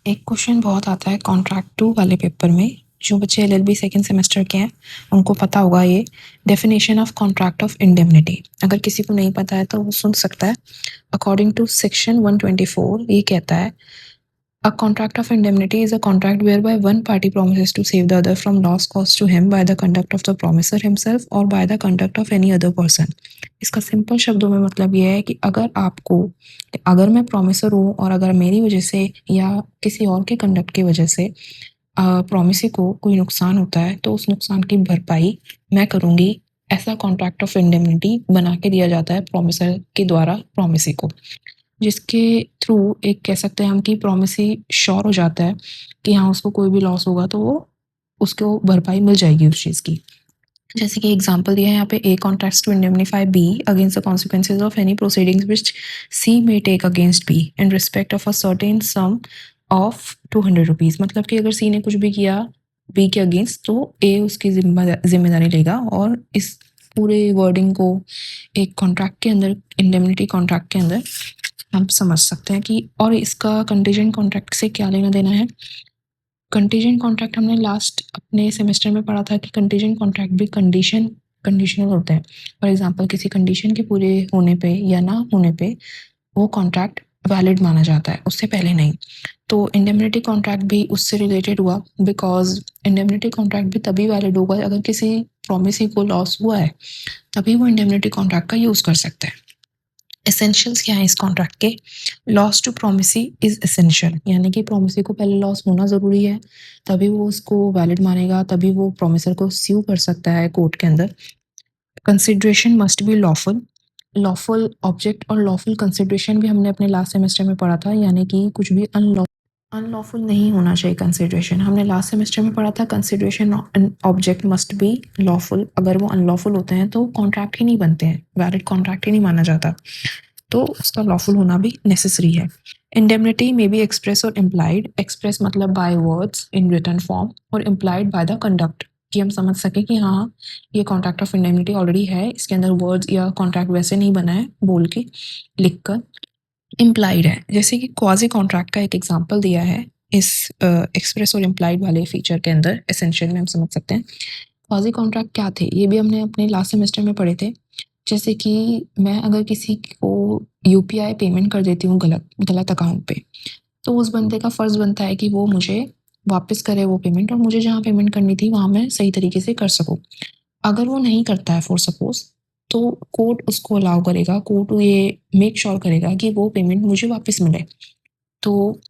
एक क्वेश्चन बहुत आता है कॉन्ट्रैक्ट 2 वाले पेपर में। जो बच्चे एलएलबी सेकंड सेमेस्टर के हैं उनको पता होगा ये definition of contract of indemnity. अगर किसी को नहीं पता है तो वो सुन सकता है। अकॉर्डिंग टू सेक्शन 124 ये कहता है a contract of indemnity is a contract whereby one party promises to save the other from loss caused to him by the conduct of the promisor himself or by the conduct of any other person। इसका simple शब्दों में मतलब ये है कि अगर मैं promiser हूँ और अगर मेरी वजह से या किसी और के कंडक्ट की वजह से प्रॉमिसी को कोई नुकसान होता है तो उस नुकसान की भरपाई मैं करूँगी। ऐसा कॉन्ट्रैक्ट ऑफ इंडेमनिटी बना के दिया जाता है प्रॉमिसर के द्वारा प्रॉमिसी को, जिसके थ्रू एक कह सकते हैं हम कि प्रॉमिसी श्योर हो जाता है कि हाँ उसको कोई भी लॉस होगा तो वो उसको भरपाई मिल जाएगी उस चीज़ की। जैसे कि एग्जांपल दिया है यहाँ पे, a contracts to indemnify B against the consequences of any proceedings which C may take against B in respect of a certain sum of 200 rupees. मतलब कि अगर सी ने कुछ भी किया बी के अगेंस्ट तो ए उसकी जिम्मेदारी लेगा। और इस पूरे वर्डिंग को एक कॉन्ट्रैक्ट के अंदर, इंडेमनिटी कॉन्ट्रैक्ट के अंदर हम समझ सकते हैं कि और इसका कंटीजेंट कॉन्ट्रैक्ट से क्या लेना देना है। कंटीजेंट कॉन्ट्रैक्ट हमने लास्ट अपने सेमेस्टर में पढ़ा था कि कंटीजेंट कॉन्ट्रैक्ट भी कंडीशनल होते हैं। फॉर एग्जांपल किसी कंडीशन के पूरे होने पे या ना होने पे वो कॉन्ट्रैक्ट वैलिड माना जाता है, उससे पहले नहीं। तो इंडेमनिटी कॉन्ट्रैक्ट भी उससे रिलेटेड हुआ, बिकॉज इंडेमनिटी कॉन्ट्रैक्ट भी तभी वैलिड होगा अगर किसी प्रॉमिसी को लॉस हुआ है, तभी वो इंडेमनिटी कॉन्ट्रैक्ट का यूज़ कर सकते हैं। एसेंशियल्स क्या है इस कॉन्ट्रैक्ट के? Loss to promisee is essential, यानी कि प्रोमिसी को पहले लॉस होना ज़रूरी है, तभी वो उसको वैलिड मानेगा, तभी वो प्रोमिसर को स्यू कर सकता है कोर्ट के अंदर। Consideration must be lawful. Lawful object और लॉफुल कंसिडरेशन भी हमने अपने लास्ट सेमेस्टर में पढ़ा था, यानी कि कुछ भी अनलॉफुल नहीं होना चाहिए कंसिडरेशन। हमने लास्ट सेमेस्टर में पढ़ा था consideration object must be lawful. अगर वो अनलॉफुल होते हैं तो कॉन्ट्रैक्ट ही नहीं बनते हैं, वैलिड कॉन्ट्रैक्ट ही नहीं माना जाता, तो उसका लॉफुल होना भी नेसेसरी है। इंडेमनिटी में बी एक्सप्रेस और इम्प्लाइड। एक्सप्रेस मतलब by words in written form, और इम्प्लाइड बाय द कंडक्ट, कि हम समझ सकें कि हाँ ये कॉन्ट्रैक्ट ऑफ इंडेमनिटी ऑलरेडी है, इसके अंदर वर्ड्स या कॉन्ट्रैक्ट वैसे नहीं बना है बोल के, लिख कर इम्प्लाइड है। जैसे कि क्वाजी कॉन्ट्रैक्ट का एक एग्जांपल दिया है इस एक्सप्रेस और इम्प्लाइड वाले फीचर के अंदर, एसेंशियल में हम समझ सकते हैं। क्वाजी कॉन्ट्रैक्ट क्या थे ये भी हमने अपने लास्ट सेमेस्टर में पढ़े थे। जैसे कि मैं अगर किसी को यूपीआई पेमेंट कर देती हूँ गलत अकाउंट पे, तो उस बंदे का फ़र्ज़ बनता है कि वो मुझे वापस करे वो पेमेंट, और मुझे जहाँ पेमेंट करनी थी वहाँ मैं सही तरीके से कर सकूँ। अगर वो नहीं करता है फॉर सपोज़, तो कोर्ट उसको अलाउ करेगा, कोर्ट ये मेक श्योर करेगा कि वो पेमेंट मुझे वापस मिले। तो